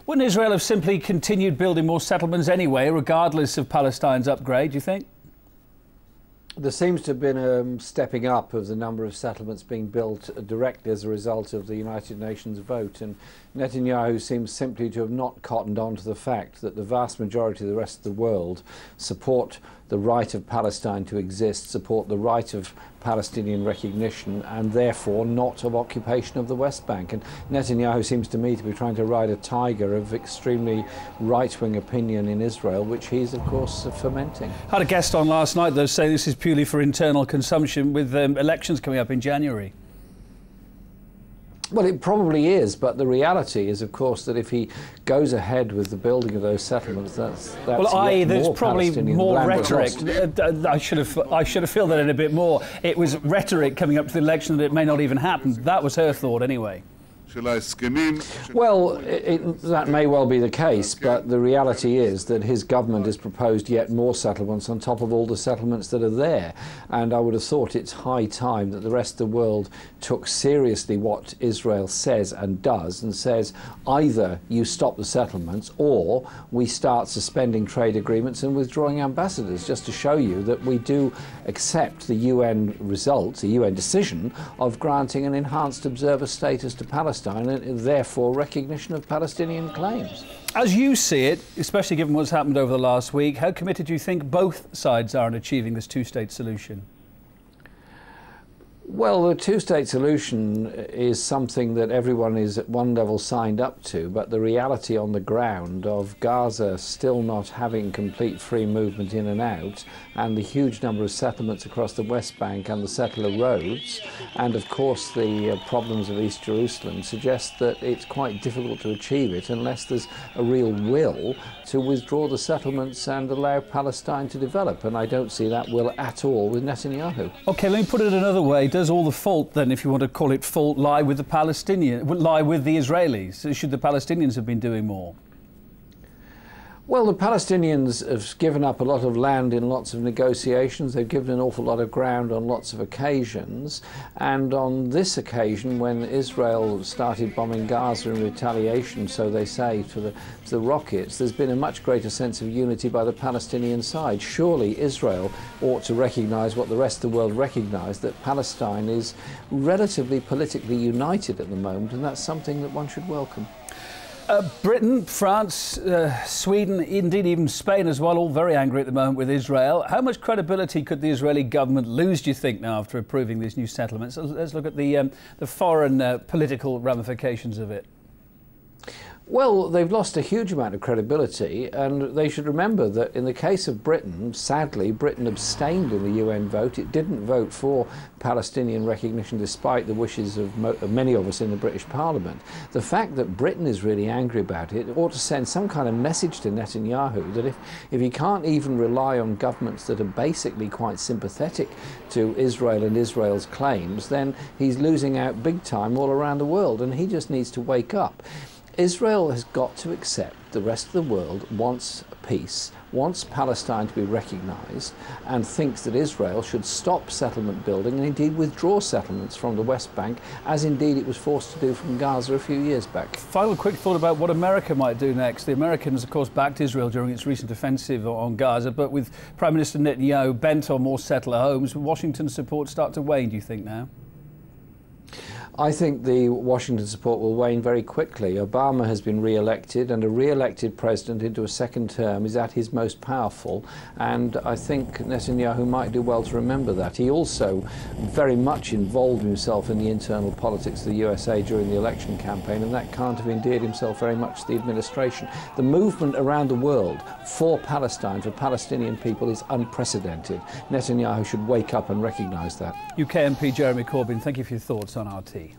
Wouldn't Israel have simply continued building more settlements anyway, regardless of Palestine's upgrade, do you think? There seems to have been a stepping up of the number of settlements being built directly as a result of the United Nations vote, and Netanyahu seems simply to have not cottoned on to the fact that the vast majority of the rest of the world support the right of Palestine to exist, support the right of Palestinian recognition, and therefore not of occupation of the West Bank. And Netanyahu seems to me to be trying to ride a tiger of extremely right-wing opinion in Israel, which he's of course fermenting. Had a guest on last night though say this is purely for internal consumption with elections coming up in January. Well, it probably is, but the reality is, of course, that if he goes ahead with the building of those settlements, that's well, there's probably Palestinian more land rhetoric. I should have filled that in a bit more. It was rhetoric coming up to the election that it may not even happen. That was her thought, anyway. Well, that may well be the case, but the reality is that his government has proposed yet more settlements on top of all the settlements that are there. And I would have thought it's high time that the rest of the world took seriously what Israel says and does, and says either you stop the settlements or we start suspending trade agreements and withdrawing ambassadors, just to show you that we do accept the UN result, the UN decision of granting an enhanced observer status to Palestine, and therefore recognition of Palestinian claims. As you see it, especially given what's happened over the last week, how committed do you think both sides are in achieving this two-state solution? Well, the two-state solution is something that everyone is at one level signed up to, but the reality on the ground of Gaza still not having complete free movement in and out, and the huge number of settlements across the West Bank and the settler roads, and of course the problems of East Jerusalem, suggest that it's quite difficult to achieve it unless there's a real will to withdraw the settlements and allow Palestine to develop, and I don't see that will at all with Netanyahu. OK, let me put it another way. Does all the fault, then, if you want to call it fault, lie with the Israelis? Should the Palestinians have been doing more? Well, the Palestinians have given up a lot of land in lots of negotiations. They've given an awful lot of ground on lots of occasions. And on this occasion, when Israel started bombing Gaza in retaliation, so they say, to the rockets, there's been a much greater sense of unity by the Palestinian side. Surely Israel ought to recognise what the rest of the world recognise, that Palestine is relatively politically united at the moment, and that's something that one should welcome. Britain, France, Sweden, indeed even Spain as well, all very angry at the moment with Israel. How much credibility could the Israeli government lose, do you think, now after approving these new settlements? Let's look at the foreign political ramifications of it. Well, they've lost a huge amount of credibility, and they should remember that in the case of Britain, sadly, Britain abstained in the UN vote. It didn't vote for Palestinian recognition despite the wishes of many of us in the British Parliament. The fact that Britain is really angry about it ought to send some kind of message to Netanyahu that if he can't even rely on governments that are basically quite sympathetic to Israel and Israel's claims, then he's losing out big time all around the world, and he just needs to wake up. Israel has got to accept the rest of the world wants peace, wants Palestine to be recognised, and thinks that Israel should stop settlement building and indeed withdraw settlements from the West Bank, as indeed it was forced to do from Gaza a few years back. Final quick thought about what America might do next. The Americans, of course, backed Israel during its recent offensive on Gaza, but with Prime Minister Netanyahu bent on more settler homes, will Washington's support start to wane, do you think, now? I think the Washington support will wane very quickly. Obama has been re-elected, and a re-elected president into a second term is at his most powerful, and I think Netanyahu might do well to remember that. He also very much involved himself in the internal politics of the USA during the election campaign, and that can't have endeared himself very much to the administration. The movement around the world for Palestine, for Palestinian people, is unprecedented. Netanyahu should wake up and recognise that. UK MP Jeremy Corbyn, thank you for your thoughts on RT.